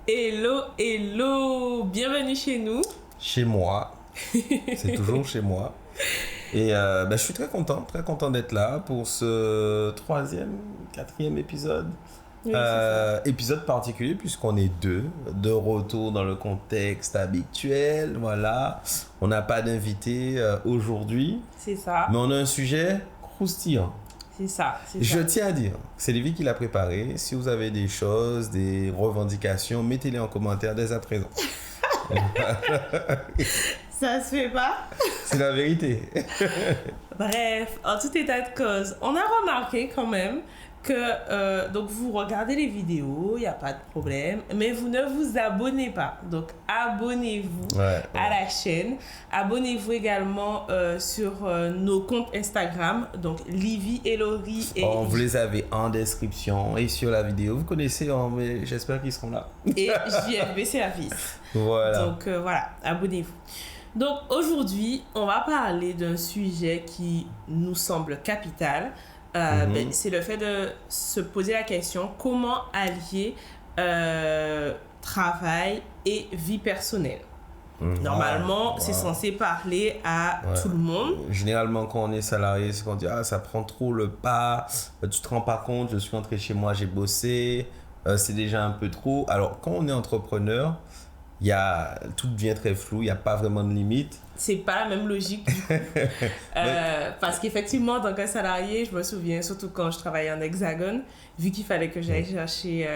Hello, hello, bienvenue chez nous. Chez moi, c'est toujours chez moi. Et je suis très content d'être là pour ce 4e épisode. Oui, épisode particulier puisqu'on est de retour dans le contexte habituel. Voilà, on n'a pas d'invité aujourd'hui. C'est ça. Mais on a un sujet croustillant. C'est ça. Je tiens à dire, c'est Lévi qui l'a préparé. Si vous avez des choses, des revendications, mettez-les en commentaire dès à présent. Ça se fait pas. C'est la vérité. Bref, en tout état de cause, on a remarqué quand même que donc vous regardez les vidéos, il n'y a pas de problème, mais vous ne vous abonnez pas. Donc abonnez-vous à la chaîne. Abonnez-vous également sur nos comptes Instagram, donc Livy, Elori et... Vous les avez en description et sur la vidéo. Vous connaissez, mais j'espère qu'ils seront là. Et JFB Service. Voilà. Donc voilà, abonnez-vous. Donc aujourd'hui, on va parler d'un sujet qui nous semble capital. C'est le fait de se poser la question comment allier travail et vie personnelle. Normalement, c'est censé parler à tout le monde. Généralement, quand on est salarié, c'est qu'on dit ça prend trop le pas, tu te rends pas compte, je suis rentré chez moi, j'ai bossé, c'est déjà un peu trop. Alors, quand on est entrepreneur, tout devient très flou, il n'y a pas vraiment de limite. C'est pas la même logique du coup. Parce qu'effectivement, en tant que salarié, je me souviens, surtout quand je travaillais en Hexagone, vu qu'il fallait que j'aille chercher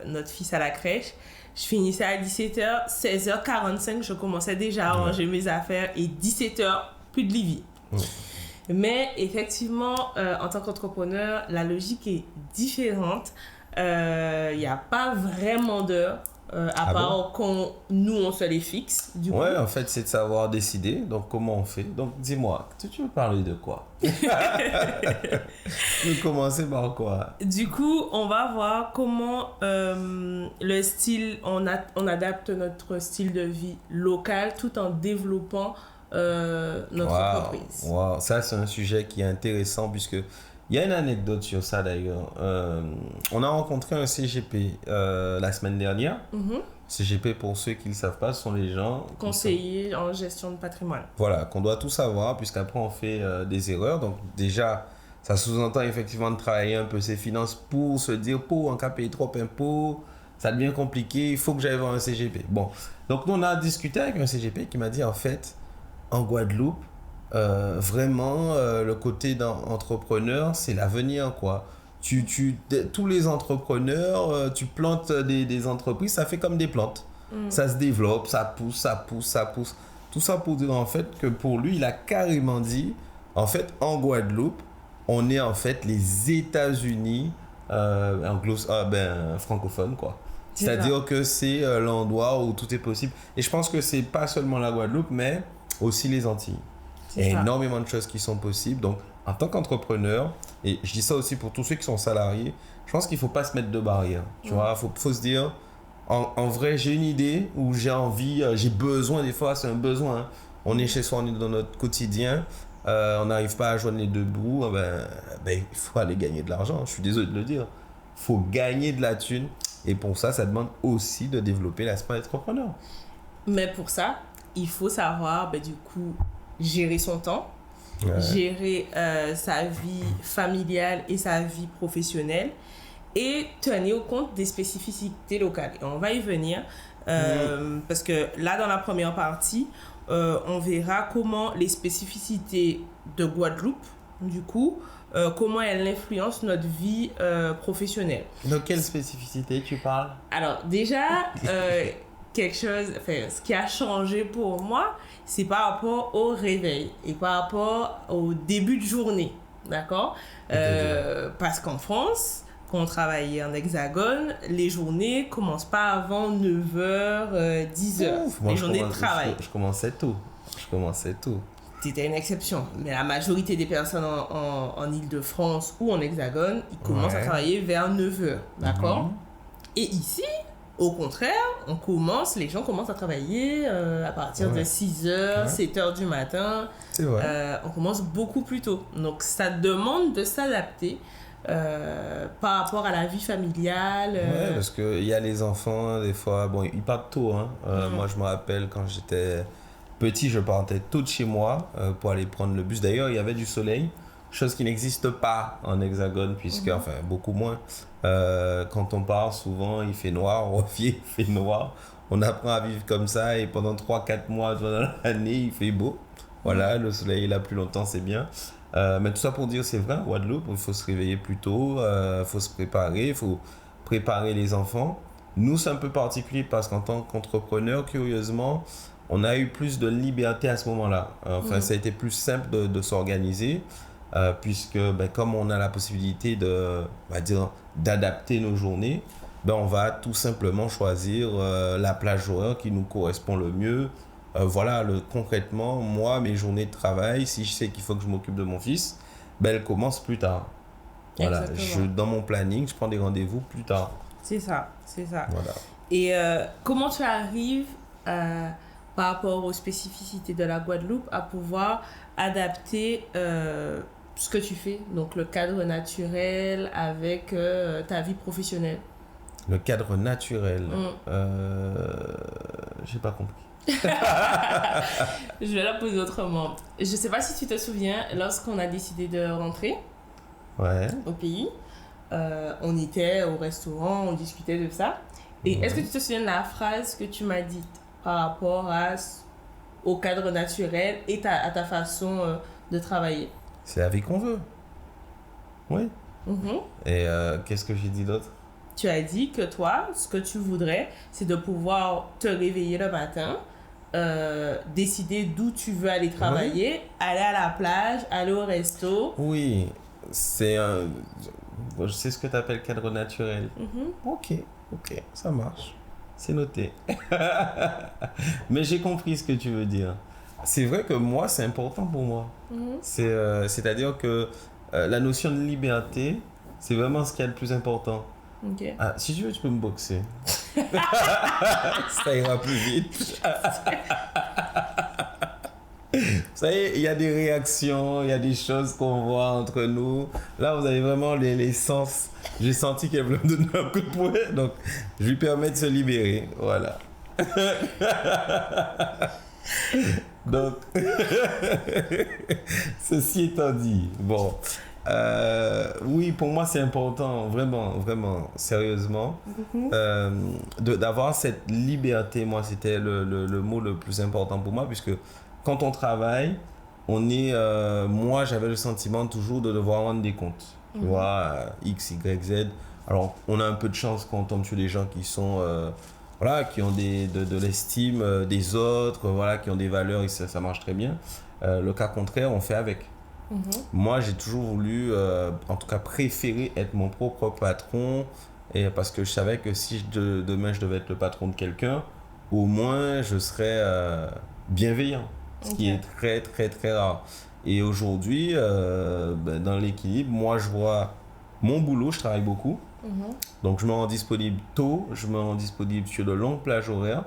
notre fils à la crèche, je finissais à 17h, 16h45, je commençais déjà à ranger mes affaires et 17h, plus de Livy. Mais effectivement, en tant qu'entrepreneur, la logique est différente. Il n'y a pas vraiment d'heure. À part quand nous on se les fixe du coup. En fait c'est de savoir décider, donc comment on fait. Donc dis-moi, tu veux parler de quoi? Tu veux commencer par quoi? Du coup on va voir comment le style, on adapte notre style de vie local tout en développant notre entreprise. Ça c'est un sujet qui est intéressant puisque il y a une anecdote sur ça d'ailleurs. On a rencontré un CGP la semaine dernière. CGP, pour ceux qui ne le savent pas, ce sont les gens... conseillers en gestion de patrimoine. Voilà, qu'on doit tout savoir puisqu'après on fait des erreurs. Donc déjà, ça sous-entend effectivement de travailler un peu ses finances pour se dire, en cas payer trop d'impôts, ça devient compliqué, il faut que j'aille voir un CGP. Bon, donc nous on a discuté avec un CGP qui m'a dit en fait, en Guadeloupe, vraiment le côté d'entrepreneur c'est l'avenir quoi. Tous les entrepreneurs, tu plantes des entreprises, ça fait comme des plantes, ça se développe, ça pousse, tout ça pour dire en fait que pour lui il a carrément dit en fait en Guadeloupe on est en fait les États-Unis francophones quoi. C'est-à-dire que c'est l'endroit où tout est possible et je pense que c'est pas seulement la Guadeloupe mais aussi les Antilles. Il y a énormément de choses qui sont possibles. Donc, en tant qu'entrepreneur, et je dis ça aussi pour tous ceux qui sont salariés, je pense qu'il ne faut pas se mettre de barrières. Tu vois, faut se dire, en vrai, j'ai une idée ou j'ai envie, j'ai besoin, des fois, c'est un besoin. Hein. On est chez soi, on est dans notre quotidien, on n'arrive pas à joindre les deux bouts, il faut aller gagner de l'argent. Je suis désolé de le dire. Il faut gagner de la thune. Et pour ça, ça demande aussi de développer l'aspect entrepreneur. Mais pour ça, il faut savoir, du coup, gérer son temps, gérer sa vie familiale et sa vie professionnelle et tenir compte des spécificités locales. Et on va y venir parce que là, dans la première partie, on verra comment les spécificités de Guadeloupe, du coup, comment elles influencent notre vie professionnelle. De quelle spécificité tu parles? Alors, déjà... ce qui a changé pour moi, c'est par rapport au réveil et par rapport au début de journée, d'accord? Parce qu'en France, quand on travaillait en Hexagone, les journées commencent pas avant 9h, 10h, les journées de travail. Je commençais tôt. C'était une exception, mais la majorité des personnes en Île-de-France ou en Hexagone, ils commencent à travailler vers 9h, d'accord? Et ici, au contraire, les gens commencent à travailler à partir de 6h, 7h du matin. C'est vrai. On commence beaucoup plus tôt. Donc, ça demande de s'adapter par rapport à la vie familiale. Ouais, parce qu'il y a les enfants, des fois, bon, ils partent tôt. Hein. Moi, je me rappelle quand j'étais petit, je partais tôt de chez moi pour aller prendre le bus. D'ailleurs, il y avait du soleil, chose qui n'existe pas en Hexagone, puisque, enfin, beaucoup moins. Quand on part, souvent, il fait noir, on revient, il fait noir. On apprend à vivre comme ça et pendant 3-4 mois dans l'année, il fait beau. Voilà, le soleil est là plus longtemps, c'est bien. Mais tout ça pour dire, c'est vrai, Guadeloupe, il faut se réveiller plus tôt, il faut se préparer, il faut préparer les enfants. Nous, c'est un peu particulier parce qu'en tant qu'entrepreneur, curieusement, on a eu plus de liberté à ce moment-là. Enfin, ça a été plus simple de s'organiser puisque ben, comme on a la possibilité on va dire, d'adapter nos journées, ben, on va tout simplement choisir la plage horaire qui nous correspond le mieux. Voilà, concrètement, moi, mes journées de travail, si je sais qu'il faut que je m'occupe de mon fils, ben, elles commencent plus tard. Voilà, dans mon planning, je prends des rendez-vous plus tard. C'est ça, c'est ça. Voilà. Et comment tu arrives, par rapport aux spécificités de la Guadeloupe, à pouvoir adapter ce que tu fais, donc le cadre naturel avec ta vie professionnelle? Le cadre naturel, j'ai pas compris. Je vais la poser autrement. Je sais pas si tu te souviens, lorsqu'on a décidé de rentrer au pays, on était au restaurant, on discutait de ça. Et est-ce que tu te souviens de la phrase que tu m'as dite par rapport au cadre naturel et à ta façon de travailler? C'est la vie qu'on veut. Oui. Et qu'est-ce que j'ai dit d'autre? Tu as dit que toi, ce que tu voudrais, c'est de pouvoir te réveiller le matin, décider d'où tu veux aller travailler, aller à la plage, aller au resto. Oui, je sais ce que tu appelles cadre naturel. Ok, ça marche. C'est noté. Mais j'ai compris ce que tu veux dire. C'est vrai que moi, c'est important pour moi. C'est-à-dire que la notion de liberté, c'est vraiment ce qu'il y a de plus important. Okay. Ah, si tu veux, tu peux me boxer. Ça ira plus vite. Vous savez, il y a des réactions, il y a des choses qu'on voit entre nous. Là, vous avez vraiment les sens. J'ai senti qu'elle voulait me donner un coup de poing, donc je lui permets de se libérer. Voilà. Donc, ceci étant dit, bon. Oui, pour moi, c'est important, vraiment, sérieusement, d'avoir cette liberté. Moi, c'était le mot le plus important pour moi, puisque quand on travaille, moi, j'avais le sentiment toujours de devoir rendre des comptes. Tu vois, X, Y, Z. Alors, on a un peu de chance quand on tombe sur des gens qui sont, qui ont de l'estime des autres, qui ont des valeurs et ça marche très bien. Le cas contraire, on fait avec. Moi, j'ai toujours voulu, en tout cas préféré être mon propre patron parce que je savais que si demain je devais être le patron de quelqu'un, au moins je serais bienveillant, ce qui est très très très rare. Et aujourd'hui, dans l'équilibre, moi je vois mon boulot, je travaille beaucoup, donc je me rends disponible tôt, je me rends disponible sur de longues plages horaires.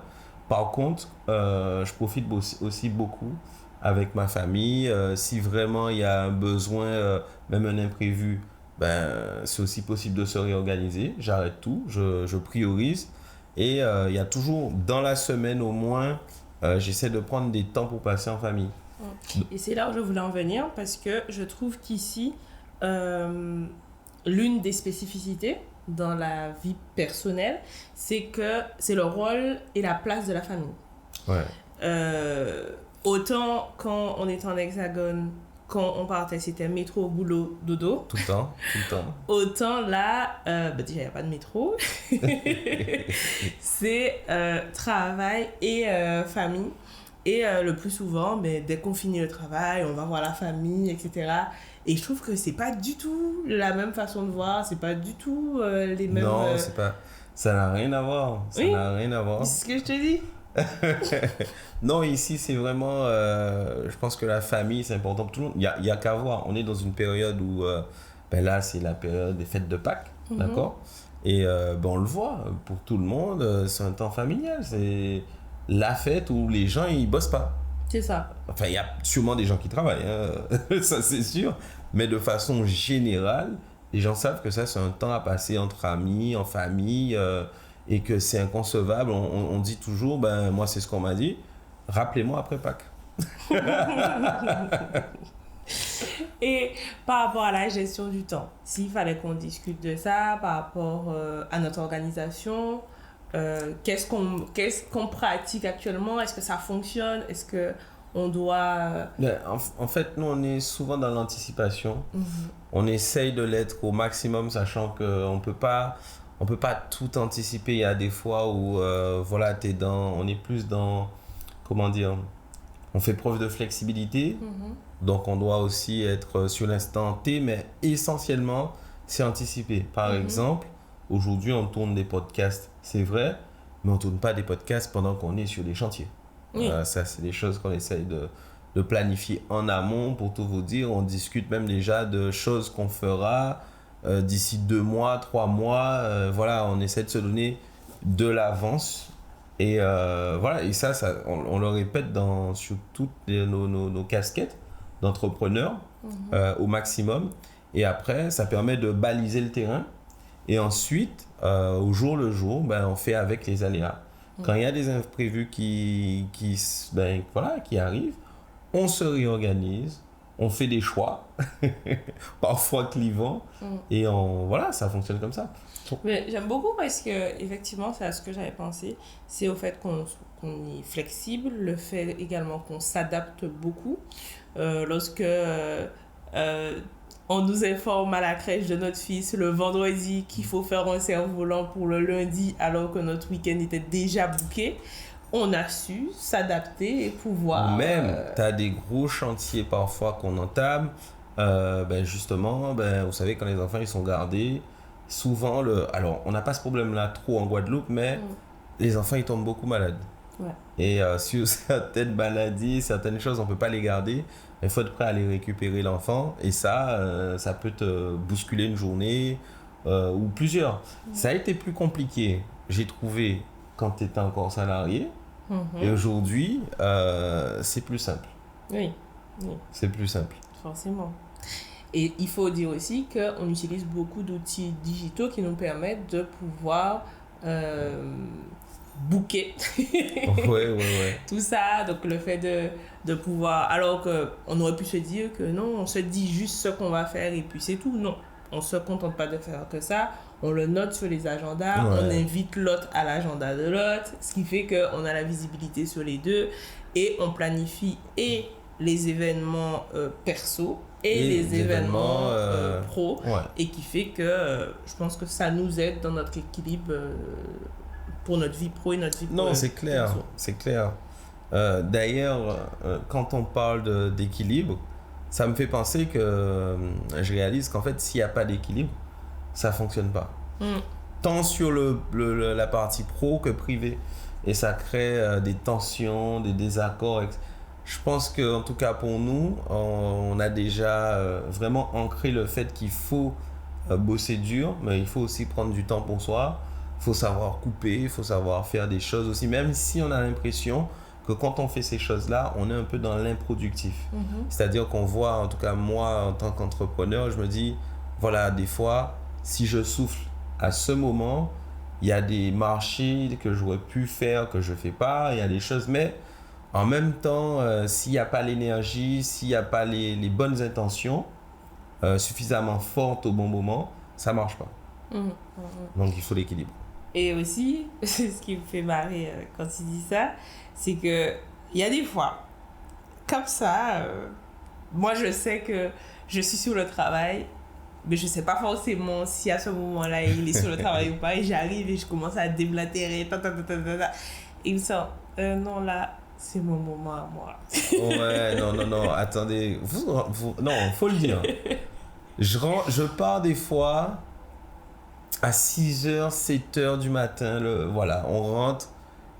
Par contre, je profite aussi beaucoup avec ma famille. Si vraiment il y a un besoin, même un imprévu, c'est aussi possible de se réorganiser. J'arrête tout, je priorise. Et il y a toujours, dans la semaine au moins, j'essaie de prendre des temps pour passer en famille. Et c'est là où je voulais en venir, parce que je trouve qu'ici, l'une des spécificités dans la vie personnelle, c'est que c'est le rôle et la place de la famille. Autant quand on était en Hexagone, quand on partait, c'était métro, boulot, dodo. Tout le temps. Autant là, déjà, il n'y a pas de métro. C'est travail et famille. Et le plus souvent, dès qu'on finit le travail, on va voir la famille, etc. Et je trouve que c'est pas du tout la même façon de voir, c'est pas du tout les mêmes... Non, c'est pas... Ça n'a rien à voir. Ça n'a rien à voir. C'est ce que je te dis. Non, ici, c'est vraiment... je pense que la famille, c'est important pour tout le monde. Il y a qu'à voir. On est dans une période où... là, c'est la période des fêtes de Pâques, d'accord? Et on le voit, pour tout le monde, c'est un temps familial. C'est la fête où les gens, ils bossent pas. C'est ça. Enfin, il y a sûrement des gens qui travaillent, hein. Ça c'est sûr. Mais de façon générale, les gens savent que ça, c'est un temps à passer entre amis, en famille, et que c'est inconcevable. On dit toujours, ben, moi, c'est ce qu'on m'a dit, rappelez-moi après Pâques. Et par rapport à la gestion du temps, s'il fallait qu'on discute de ça, par rapport à notre organisation, qu'est-ce qu'on pratique actuellement? Est-ce que ça fonctionne? Est-ce qu'on doit... En fait, nous, on est souvent dans l'anticipation. On essaye de l'être au maximum, sachant qu'on ne peut pas tout anticiper. Il y a des fois où voilà, on est plus dans, comment dire, on fait preuve de flexibilité. Donc, on doit aussi être sur l'instant T, mais essentiellement, c'est anticiper. Par exemple, aujourd'hui, on tourne des podcasts, c'est vrai, mais on ne tourne pas des podcasts pendant qu'on est sur des chantiers. Oui. Ça, c'est des choses qu'on essaye de planifier en amont. Pour tout vous dire, on discute même déjà de choses qu'on fera d'ici 2 mois, 3 mois. Voilà, on essaie de se donner de l'avance. Et voilà, et ça on le répète sur toutes nos casquettes d'entrepreneurs au maximum. Et après, ça permet de baliser le terrain. Et ensuite, au jour le jour, ben, on fait avec les aléas. Quand il y a des imprévus qui arrivent, on se réorganise, on fait des choix, parfois clivants, et voilà, ça fonctionne comme ça. Mais j'aime beaucoup parce que effectivement, c'est à ce que j'avais pensé, c'est au fait qu'on est flexible, le fait également qu'on s'adapte beaucoup. Lorsque on nous informe à la crèche de notre fils le vendredi qu'il faut faire un cerf-volant pour le lundi alors que notre week-end était déjà booké, on a su s'adapter et pouvoir... Ou même, tu as des gros chantiers parfois qu'on entame. Justement, vous savez, quand les enfants ils sont gardés, souvent, alors on n'a pas ce problème-là trop en Guadeloupe, mais les enfants ils tombent beaucoup malades. Ouais. Et sur certaines maladies, certaines choses, on ne peut pas les garder. Il faut être prêt à aller récupérer l'enfant. Et ça peut te bousculer une journée ou plusieurs. Ça a été plus compliqué, j'ai trouvé, quand tu étais encore salarié. Et aujourd'hui, c'est plus simple. Oui. C'est plus simple. Forcément. Et il faut dire aussi qu'on utilise beaucoup d'outils digitaux qui nous permettent de pouvoir booker ouais. tout ça. Donc le fait de pouvoir, alors qu'on aurait pu se dire que non, on se dit juste ce qu'on va faire et puis c'est tout. Non, on se contente pas de faire que ça, on le note sur les agendas, on invite l'autre à l'agenda de l'autre, ce qui fait qu'on a la visibilité sur les deux et on planifie et les événements perso et les événements pro, et qui fait que je pense que ça nous aide dans notre équilibre pour notre vie pro et notre vie non, c'est clair, perso. C'est clair. D'ailleurs, quand on parle d'équilibre, ça me fait penser que je réalise qu'en fait, s'il n'y a pas d'équilibre, ça ne fonctionne pas. Tant sur la partie pro que privée. Et ça crée des tensions, des désaccords. Je pense qu'en tout cas pour nous, on a déjà vraiment ancré le fait qu'il faut bosser dur, mais il faut aussi prendre du temps pour soi. Il faut savoir couper, il faut savoir faire des choses aussi, même si on a l'impression que quand on fait ces choses-là, on est un peu dans l'improductif. C'est-à-dire qu'on voit, en tout cas moi, en tant qu'entrepreneur, je me dis, voilà, des fois, si je souffle à ce moment, il y a des marchés que j'aurais pu faire, que je ne fais pas, il y a des choses, mais en même temps, s'il n'y a pas l'énergie, s'il n'y a pas les bonnes intentions suffisamment fortes au bon moment, ça ne marche pas. Donc, il faut l'équilibre. Et aussi, ce qui me fait marrer quand tu dis ça, c'est qu'il y a des fois, comme ça, moi je sais que je suis sur le travail, mais je ne sais pas forcément si à ce moment-là il est sur le travail ou pas, et j'arrive et je commence à déblatérer, et il me sort, non là, c'est mon moment à moi. Ouais, non, attendez, non, faut le dire. Je pars des fois à 6h, 7h du matin, voilà, on rentre,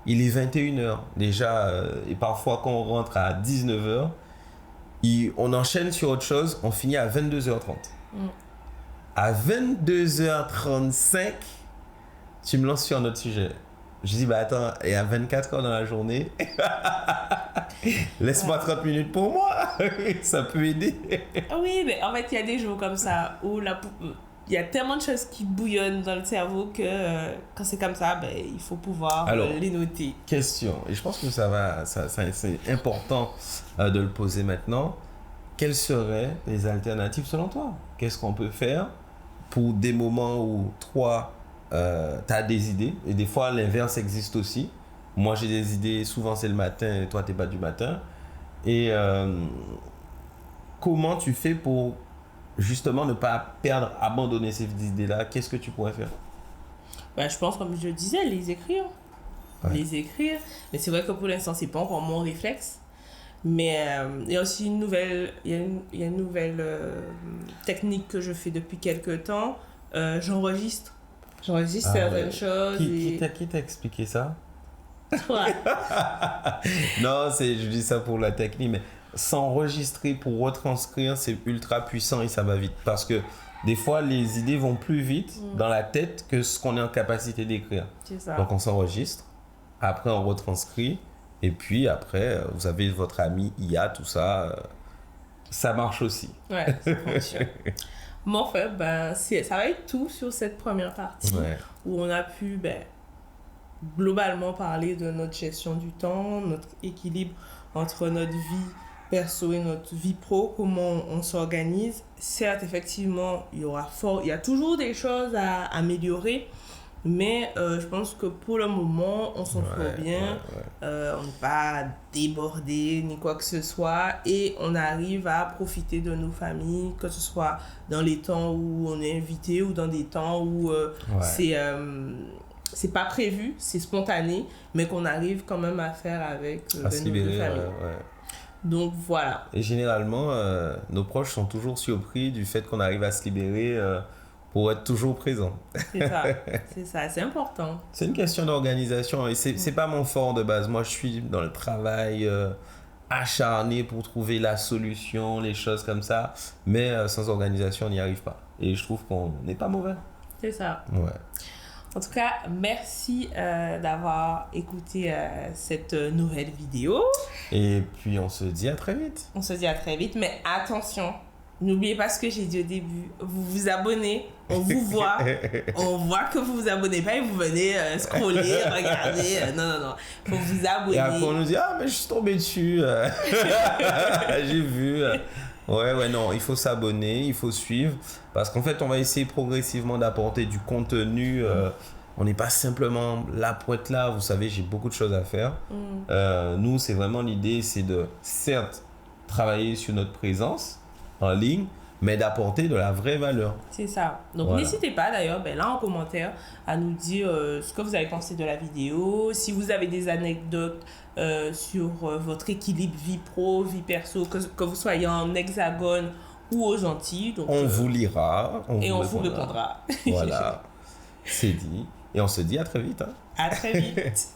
il est 21h déjà, et parfois quand on rentre à 19h, on enchaîne sur autre chose, on finit à 22h30. À 22h35, tu me lances sur un autre sujet. Je dis, attends, il y a 24 heures dans la journée. Laisse-moi 30 minutes pour moi. Ça peut aider. Oui, mais en fait, il y a des jours comme ça où il y a tellement de choses qui bouillonnent dans le cerveau que quand c'est comme ça, ben, il faut pouvoir les noter. Question, et je pense que c'est important de le poser maintenant. Quelles seraient les alternatives selon toi? Qu'est-ce qu'on peut faire pour des moments où toi, tu as des idées, et des fois l'inverse existe aussi. Moi j'ai des idées, souvent c'est le matin et toi t'es pas du matin. Et comment tu fais pour justement ne pas perdre, abandonner ces idées-là? Qu'est-ce que tu pourrais faire? Ben, je pense, comme je disais, les écrire. Ouais. Les écrire. Mais c'est vrai que pour l'instant, c'est pas encore mon réflexe. Mais il y a aussi une nouvelle technique que je fais depuis quelques temps. J'enregistre certaines choses. Qui t'a expliqué ça? Ouais. Non, je dis ça pour la technique, mais s'enregistrer pour retranscrire, c'est ultra puissant et ça va vite. Parce que des fois, les idées vont plus vite dans la tête que ce qu'on est en capacité d'écrire. C'est ça. Donc, on s'enregistre, après on retranscrit, et puis après, vous avez votre ami IA, tout ça, ça marche aussi. Ouais, ça fonctionne. Mais en fait, ça va être tout sur cette première partie où on a pu globalement parler de notre gestion du temps, notre équilibre entre notre vie perso et notre vie pro, comment on s'organise. Certes, effectivement, il y a toujours des choses à améliorer, mais je pense que pour le moment, on s'en sort bien. On n'est pas débordé ni quoi que ce soit et on arrive à profiter de nos familles, que ce soit dans les temps où on est invité ou dans des temps où c'est pas prévu, c'est spontané, mais qu'on arrive quand même à faire avec nos familles. Donc voilà. Et généralement, nos proches sont toujours surpris du fait qu'on arrive à se libérer pour être toujours présent. C'est ça, c'est important. C'est une question d'organisation et c'est pas mon fort de base. Moi, je suis dans le travail acharné pour trouver la solution, les choses comme ça, mais sans organisation, on n'y arrive pas. Et je trouve qu'on n'est pas mauvais. C'est ça. Ouais. En tout cas, merci d'avoir écouté cette nouvelle vidéo. Et puis, on se dit à très vite. On se dit à très vite, mais attention, n'oubliez pas ce que j'ai dit au début. Vous vous abonnez, on vous voit, on voit que vous vous abonnez pas et vous venez scroller, regarder. Non. Faut vous abonner. Et après, on nous dit, mais je suis tombé dessus. J'ai vu. Ouais, non, il faut s'abonner, il faut suivre. Parce qu'en fait, on va essayer progressivement d'apporter du contenu. On n'est pas simplement là pour être là. Vous savez, j'ai beaucoup de choses à faire. Nous, c'est vraiment l'idée, c'est de, certes, travailler sur notre présence en ligne, mais d'apporter de la vraie valeur. C'est ça. Donc, n'hésitez pas d'ailleurs, là en commentaire, à nous dire ce que vous avez pensé de la vidéo. Si vous avez des anecdotes sur votre équilibre vie pro, vie perso, que vous soyez en Hexagone ou aux Antilles. Donc, on vous lira. On vous répondra. Voilà, c'est dit. Et on se dit à très vite. À très vite.